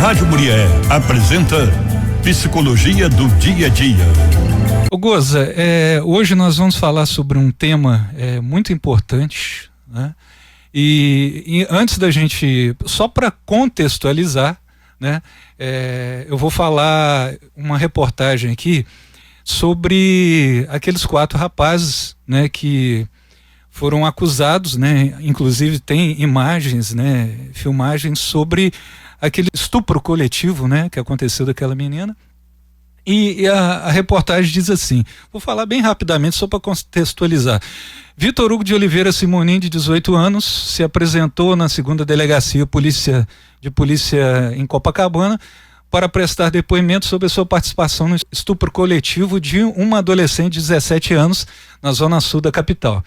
Rádio Muriel apresenta Psicologia do Dia a Dia. Ô Goza, hoje nós vamos falar sobre um tema muito importante, né? E antes da gente, só para contextualizar, né? Eu vou falar uma reportagem aqui sobre aqueles 4 rapazes, né? Que foram acusados, né? Inclusive tem imagens, né? Filmagens sobre aquele estupro coletivo, né? Que aconteceu daquela menina. E a reportagem diz assim, vou falar bem rapidamente só para contextualizar. Vitor Hugo de Oliveira Simonim, de 18 anos, se apresentou na 2ª Delegacia de Polícia em Copacabana para prestar depoimento sobre a sua participação no estupro coletivo de uma adolescente de 17 anos na zona sul da capital.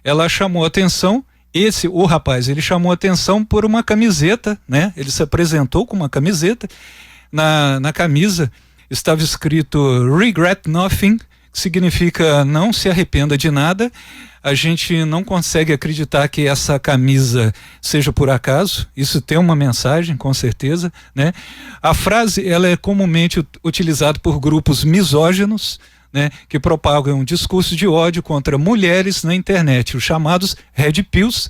Ela chamou atenção, o rapaz, ele chamou atenção por uma camiseta, né? Ele se apresentou com uma camiseta, na camisa estava escrito Regret Nothing, que significa não se arrependa de nada. A gente não consegue acreditar que essa camisa seja por acaso, isso tem uma mensagem, com certeza, né? A frase, ela é comumente utilizada por grupos misóginos, né, que propagam um discurso de ódio contra mulheres na internet. Os chamados Red Pills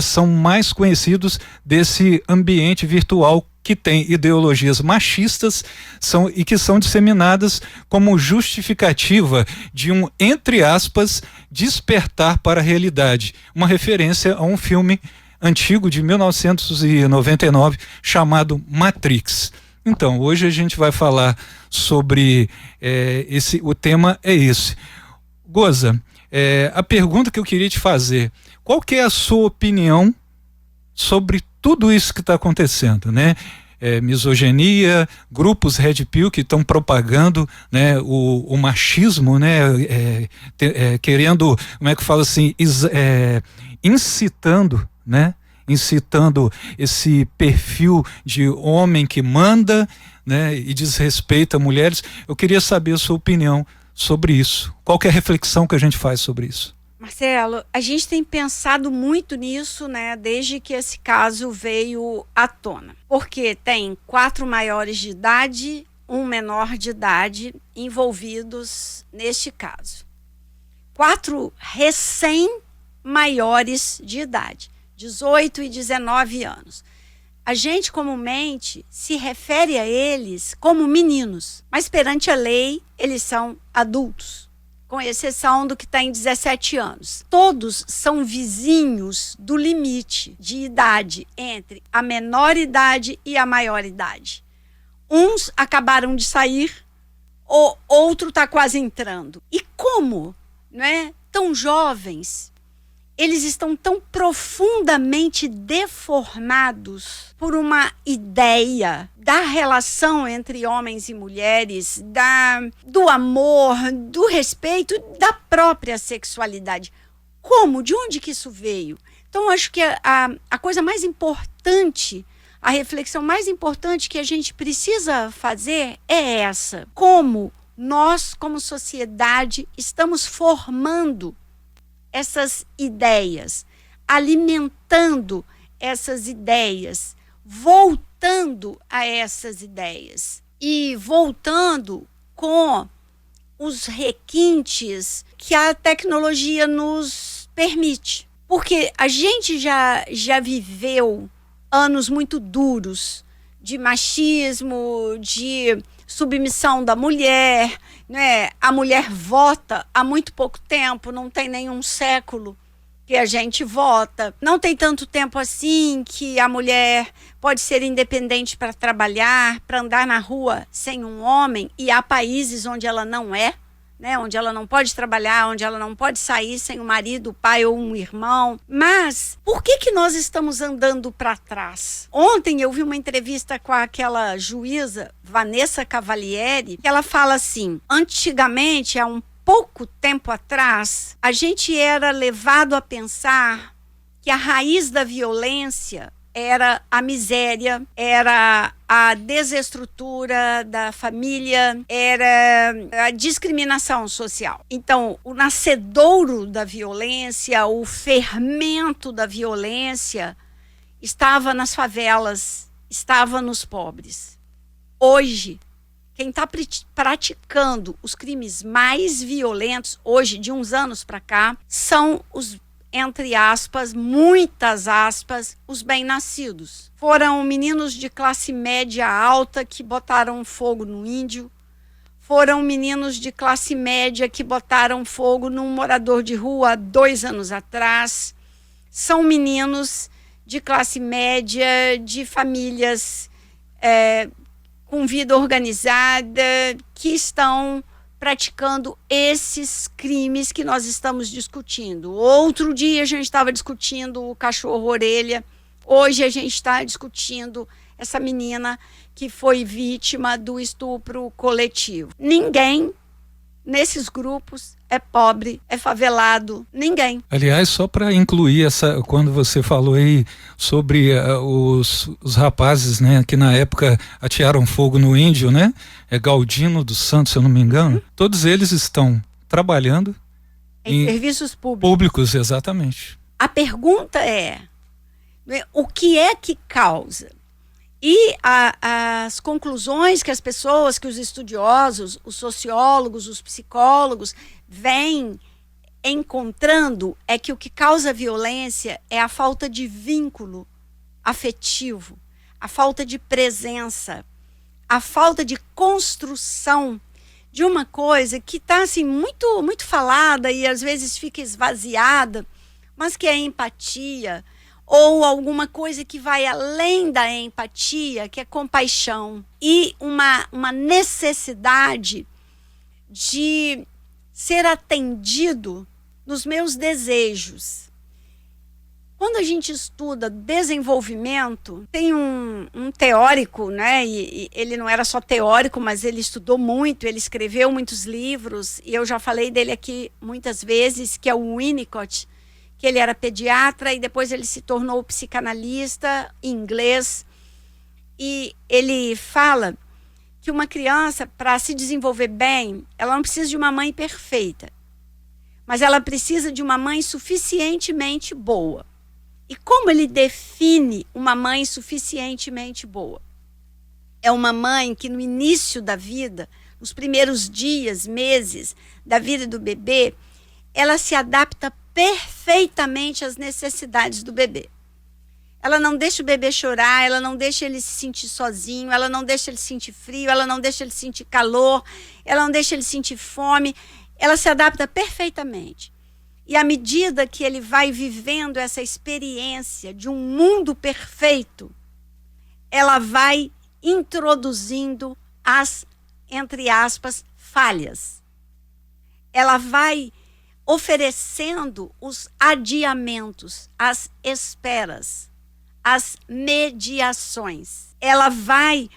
são mais conhecidos desse ambiente virtual que tem ideologias machistas e que são disseminadas como justificativa de um, entre aspas, despertar para a realidade. Uma referência a um filme antigo de 1999 chamado Matrix. Então, hoje a gente vai falar sobre o tema é esse. Goza, a pergunta que eu queria te fazer, qual que é a sua opinião sobre tudo isso que está acontecendo, né? Misoginia, grupos Red Pill que estão propagando, né, o machismo, né, querendo, como é que fala assim, incitando, né? Incitando esse perfil de homem que manda, né, e desrespeita mulheres. Eu queria saber a sua opinião sobre isso. Qual que é a reflexão que a gente faz sobre isso? Marcelo, a gente tem pensado muito nisso, né, desde que esse caso veio à tona. Porque tem 4 maiores de idade, um menor de idade envolvidos neste caso. 4 recém-maiores de idade. 18 e 19 anos. A gente comumente se refere a eles como meninos, mas perante a lei eles são adultos, com exceção do que tem 17 anos. Todos são vizinhos do limite de idade entre a menor idade e a maior idade. Uns acabaram de sair, o outro está quase entrando. E como, né, tão jovens, eles estão tão profundamente deformados por uma ideia da relação entre homens e mulheres, do amor, do respeito, da própria sexualidade. Como? De onde que isso veio? Então, acho que a coisa mais importante, a reflexão mais importante que a gente precisa fazer é essa. Como nós, como sociedade, estamos formando essas ideias, alimentando essas ideias, voltando a essas ideias e voltando com os requintes que a tecnologia nos permite. Porque a gente já viveu anos muito duros de machismo, de submissão da mulher, né? A mulher vota há muito pouco tempo, não tem nenhum século que a gente vota. Não tem tanto tempo assim que a mulher pode ser independente para trabalhar, para andar na rua sem um homem, e há países onde ela não é, né? Onde ela não pode trabalhar, onde ela não pode sair sem um marido, pai ou um irmão. Mas por que nós estamos andando para trás? Ontem eu vi uma entrevista com aquela juíza Vanessa Cavalieri, que ela fala assim: antigamente, há um pouco tempo atrás, a gente era levado a pensar que a raiz da violência era a miséria, era a desestrutura da família, era a discriminação social. Então, o nascedouro da violência, o fermento da violência estava nas favelas, estava nos pobres. Hoje, quem está praticando os crimes mais violentos, hoje, de uns anos para cá, são os, entre aspas, muitas aspas, os bem-nascidos. Foram meninos de classe média alta que botaram fogo no índio. Foram meninos de classe média que botaram fogo num morador de rua 2 anos atrás. São meninos de classe média, de famílias com vida organizada, que estão praticando esses crimes que nós estamos discutindo. Outro dia a gente estava discutindo o cachorro-orelha, hoje a gente está discutindo essa menina que foi vítima do estupro coletivo. Ninguém nesses grupos é pobre, é favelado, ninguém. Aliás, só para incluir essa, quando você falou aí sobre os rapazes, né, que na época atearam fogo no índio, né, Galdino dos Santos, se eu não me engano, todos eles estão trabalhando em serviços públicos. Públicos, exatamente. A pergunta é, o que é que causa? E as conclusões que as pessoas, que os estudiosos, os sociólogos, os psicólogos vêm encontrando é que o que causa violência é a falta de vínculo afetivo, a falta de presença, a falta de construção de uma coisa que está assim, muito, muito falada e às vezes fica esvaziada, mas que é a empatia, ou alguma coisa que vai além da empatia, que é compaixão, e uma necessidade de ser atendido nos meus desejos. Quando a gente estuda desenvolvimento, tem um teórico, né? E ele não era só teórico, mas ele estudou muito, ele escreveu muitos livros, e eu já falei dele aqui muitas vezes, que é o Winnicott, que ele era pediatra e depois ele se tornou psicanalista em inglês. E ele fala que uma criança, para se desenvolver bem, ela não precisa de uma mãe perfeita, mas ela precisa de uma mãe suficientemente boa. E como ele define uma mãe suficientemente boa? É uma mãe que no início da vida, nos primeiros dias, meses da vida do bebê, ela se adapta perfeitamente às necessidades do bebê. Ela não deixa o bebê chorar, ela não deixa ele se sentir sozinho, ela não deixa ele sentir frio, ela não deixa ele sentir calor, ela não deixa ele sentir fome. Ela se adapta perfeitamente. E à medida que ele vai vivendo essa experiência de um mundo perfeito, ela vai introduzindo as, entre aspas, falhas. Ela vai oferecendo os adiamentos, as esperas, as mediações. Ela vai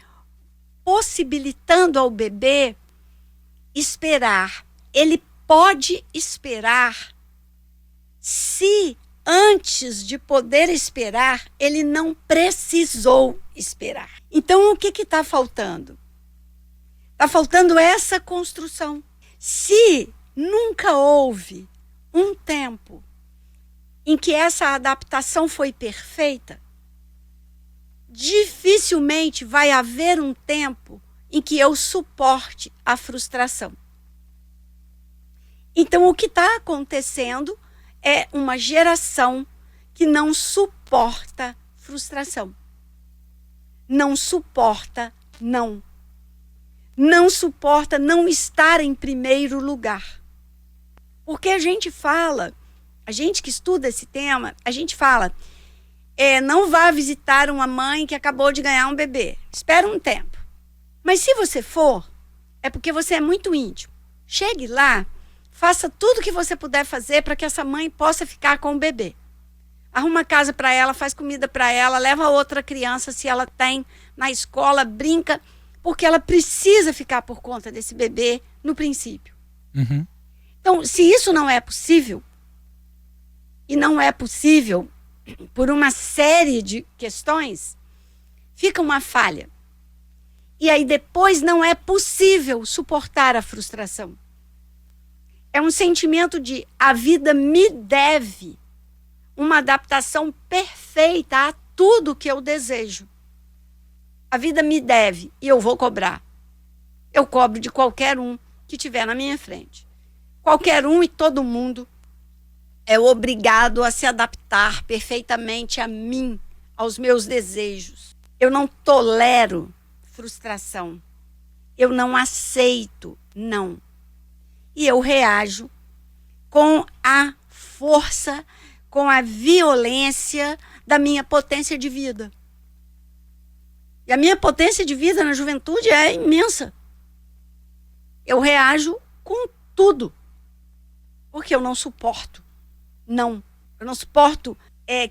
possibilitando ao bebê esperar. Ele pode esperar se antes de poder esperar, ele não precisou esperar. Então, o que está faltando? Está faltando essa construção. Se nunca houve um tempo em que essa adaptação foi perfeita, dificilmente vai haver um tempo em que eu suporte a frustração. Então, o que está acontecendo é uma geração que não suporta frustração. Não suporta não. Não suporta não estar em primeiro lugar. Porque a gente fala, a gente que estuda esse tema, a gente fala, não vá visitar uma mãe que acabou de ganhar um bebê. Espera um tempo. Mas se você for, é porque você é muito íntimo. Chegue lá, faça tudo o que você puder fazer para que essa mãe possa ficar com o bebê. Arruma casa para ela, faz comida para ela, leva outra criança se ela tem na escola, brinca, porque ela precisa ficar por conta desse bebê no princípio. Uhum. Então, se isso não é possível, e não é possível por uma série de questões, fica uma falha. E aí depois não é possível suportar a frustração. É um sentimento de a vida me deve uma adaptação perfeita a tudo que eu desejo. A vida me deve e eu vou cobrar. Eu cobro de qualquer um que estiver na minha frente. Qualquer um e todo mundo é obrigado a se adaptar perfeitamente a mim, aos meus desejos. Eu não tolero frustração. Eu não aceito não. E eu reajo com a força, com a violência da minha potência de vida. E a minha potência de vida na juventude é imensa. Eu reajo com tudo. Porque eu não suporto. Não. Eu não suporto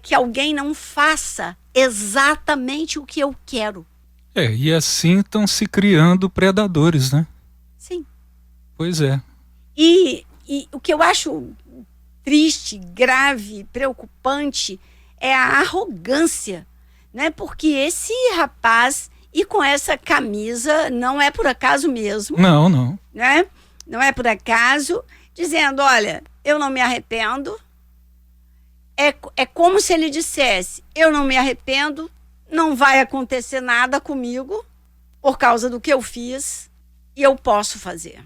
que alguém não faça exatamente o que eu quero. E assim estão se criando predadores, né? Sim. Pois é. E o que eu acho triste, grave, preocupante é a arrogância, né? Porque esse rapaz, e com essa camisa, não é por acaso mesmo. Não. Né? Não é por acaso, dizendo, olha, eu não me arrependo. É como se ele dissesse, eu não me arrependo, não vai acontecer nada comigo por causa do que eu fiz e eu posso fazer.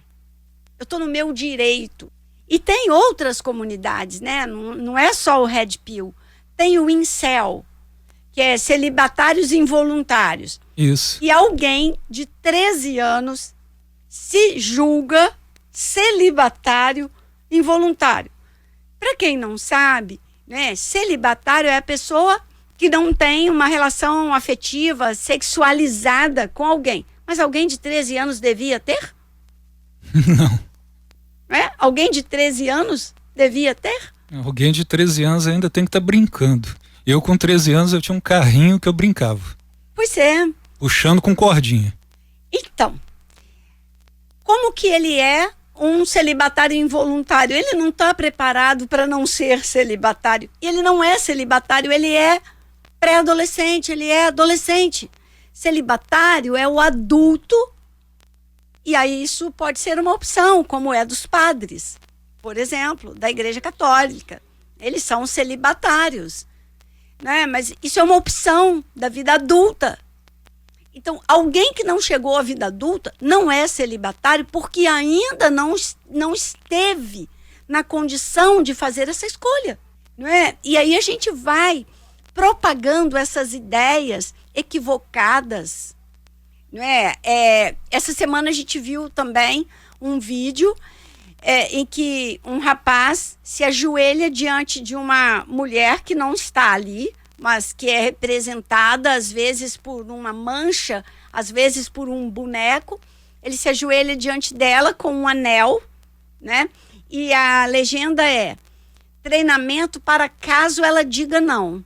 Eu estou no meu direito. E tem outras comunidades, né? Não é só o Red Pill. Tem o Incel, que é celibatários involuntários. Isso. E alguém de 13 anos se julga celibatário involuntário. Para quem não sabe, né, celibatário é a pessoa que não tem uma relação afetiva, sexualizada com alguém. Mas alguém de 13 anos devia ter? Não. Alguém de 13 anos devia ter? Alguém de 13 anos ainda tem que estar brincando. Eu com 13 anos eu tinha um carrinho que eu brincava. Pois é. Puxando com cordinha. Então, como que ele é um celibatário involuntário? Ele não está preparado para não ser celibatário. Ele não é celibatário, ele é pré-adolescente, ele é adolescente. Celibatário é o adulto, e aí isso pode ser uma opção, como é dos padres, por exemplo, da Igreja Católica. Eles são celibatários, né? Mas isso é uma opção da vida adulta. Então, alguém que não chegou à vida adulta não é celibatário porque ainda não esteve na condição de fazer essa escolha, não é? E aí a gente vai propagando essas ideias equivocadas, não é? Essa semana a gente viu também um vídeo em que um rapaz se ajoelha diante de uma mulher que não está ali, mas que é representada às vezes por uma mancha, às vezes por um boneco. Ele se ajoelha diante dela com um anel, né? E a legenda é: treinamento para caso ela diga não.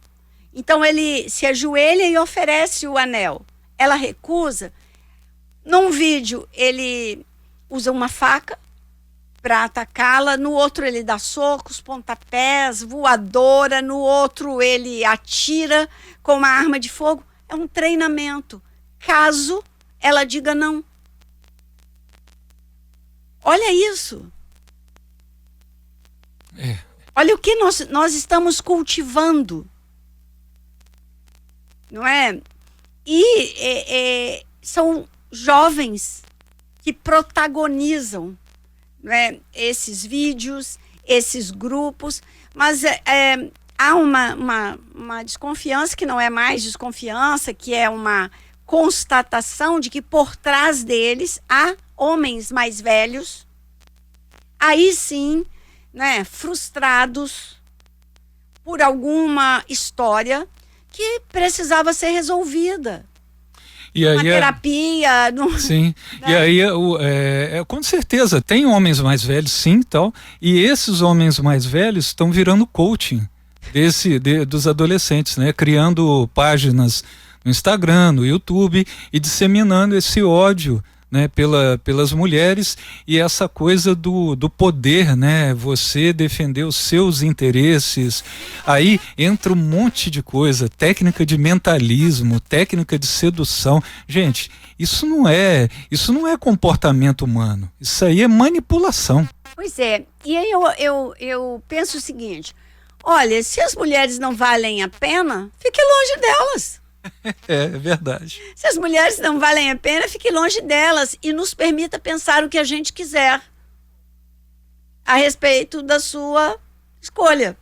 Então ele se ajoelha e oferece o anel. Ela recusa. Num vídeo ele usa uma faca para atacá-la, no outro ele dá socos, pontapés, voadora, no outro ele atira com uma arma de fogo. É um treinamento, caso ela diga não. Olha isso. Olha o que nós estamos cultivando, não é? E são jovens que protagonizam, né, esses vídeos, esses grupos, mas há uma desconfiança que não é mais desconfiança, que é uma constatação de que por trás deles há homens mais velhos, aí sim, né, frustrados por alguma história que precisava ser resolvida. E aí, uma terapia. Sim, né? E aí com certeza tem homens mais velhos, sim, tal, e esses homens mais velhos estão virando coaching dos adolescentes, né? Criando páginas no Instagram, no YouTube e disseminando esse ódio, né, pelas mulheres e essa coisa do poder, né? Você defender os seus interesses. Aí entra um monte de coisa, técnica de mentalismo, técnica de sedução. Gente, isso não é comportamento humano. Isso aí é manipulação. Pois é. E aí eu penso o seguinte: olha, se as mulheres não valem a pena, fique longe delas. É verdade. Se as mulheres não valem a pena, fique longe delas e nos permita pensar o que a gente quiser a respeito da sua escolha.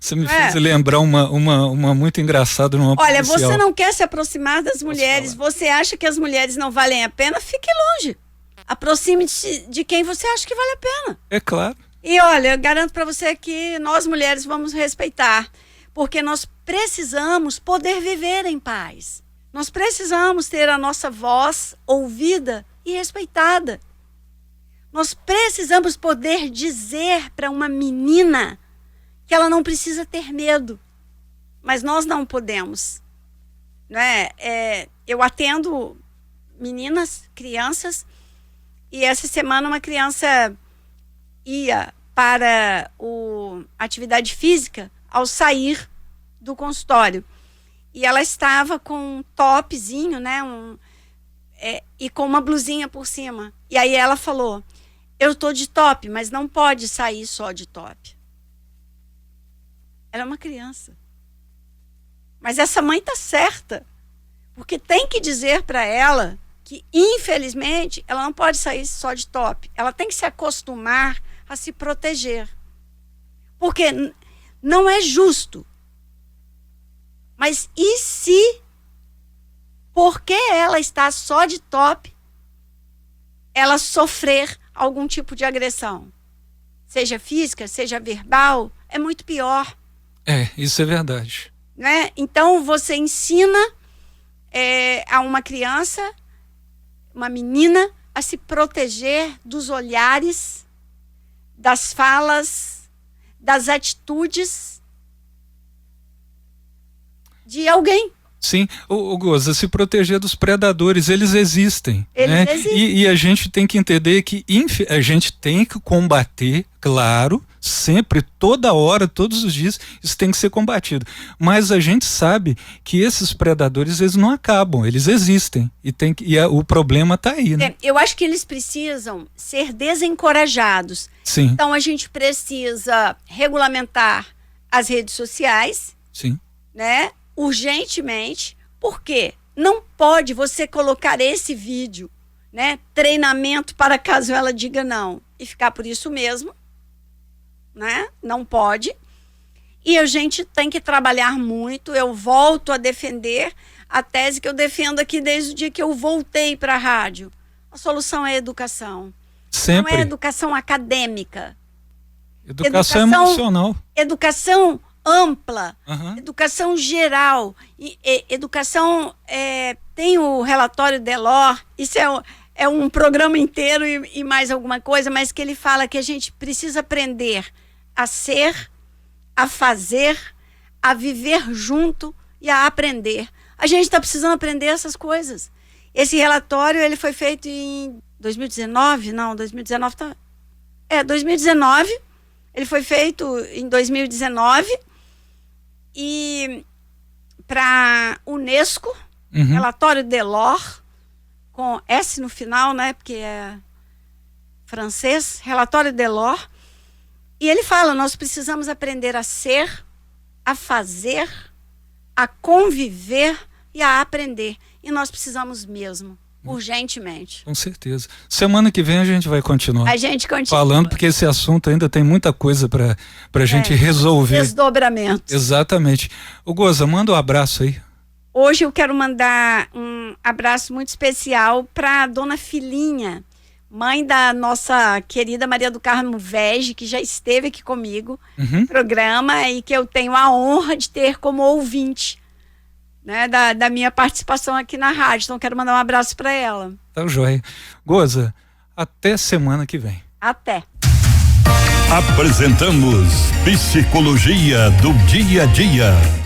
Você me fez lembrar uma muito engraçada numa Olha, policial. você não quer se aproximar das mulheres, você acha que as mulheres não valem a pena, fique longe. Aproxime-se de quem você acha que vale a pena. É claro. E olha, eu garanto para você que nós mulheres vamos respeitar, porque nós precisamos poder viver em paz. Nós precisamos ter a nossa voz ouvida e respeitada. Nós precisamos poder dizer para uma menina que ela não precisa ter medo, mas nós não podemos, né? Eu atendo meninas, crianças, e essa semana uma criança ia para atividade física ao sair do consultório. E ela estava com um topzinho, né? E com uma blusinha por cima. E aí ela falou, eu tô de top, mas não pode sair só de top. Ela é uma criança. Mas essa mãe tá certa. Porque tem que dizer para ela que, infelizmente, ela não pode sair só de top. Ela tem que se acostumar a se proteger. Porque não é justo. Mas e se, porque ela está só de top, ela sofrer algum tipo de agressão? Seja física, seja verbal, é muito pior. Isso é verdade. Né? Então você ensina a uma criança, uma menina, a se proteger dos olhares, das falas, das atitudes de alguém. Sim, o Goza, se proteger dos predadores, eles existem. Eles né? existem. E a gente tem que entender que a gente tem que combater, claro, sempre, toda hora, todos os dias, isso tem que ser combatido. Mas a gente sabe que esses predadores, eles não acabam, eles existem. O problema está aí, né? Eu acho que eles precisam ser desencorajados. Sim. Então a gente precisa regulamentar as redes sociais, Sim. né? Urgentemente, porque não pode você colocar esse vídeo, né? Treinamento para caso ela diga não e ficar por isso mesmo, né? Não pode. E a gente tem que trabalhar muito. Eu volto a defender a tese que eu defendo aqui desde o dia que eu voltei para a rádio. A solução é a educação. Sempre. Não é educação acadêmica. Educação emocional. Educação ampla, Uhum. educação geral, educação, tem o relatório Delors, isso é um programa inteiro e mais alguma coisa, mas que ele fala que a gente precisa aprender a ser, a fazer, a viver junto e a aprender. A gente está precisando aprender essas coisas. Esse relatório, ele foi feito em 2019, não, 2019 tá... 2019, ele foi feito em 2019 e para UNESCO, Uhum. relatório Delors, com S no final, né, porque é francês, relatório Delors, e ele fala, nós precisamos aprender a ser, a fazer, a conviver e a aprender, e nós precisamos mesmo, urgentemente. Com certeza. Semana que vem a gente vai continuar. A gente continua. Falando, porque esse assunto ainda tem muita coisa pra gente resolver. Desdobramentos. Exatamente. O Goza, manda um abraço aí. Hoje eu quero mandar um abraço muito especial para a dona Filinha, mãe da nossa querida Maria do Carmo Vege, que já esteve aqui comigo no programa e que eu tenho a honra de ter como ouvinte, né, da minha participação aqui na rádio. Então quero mandar um abraço para ela. Tá joia. Goza, até semana que vem. Até. Apresentamos Psicologia do Dia a Dia.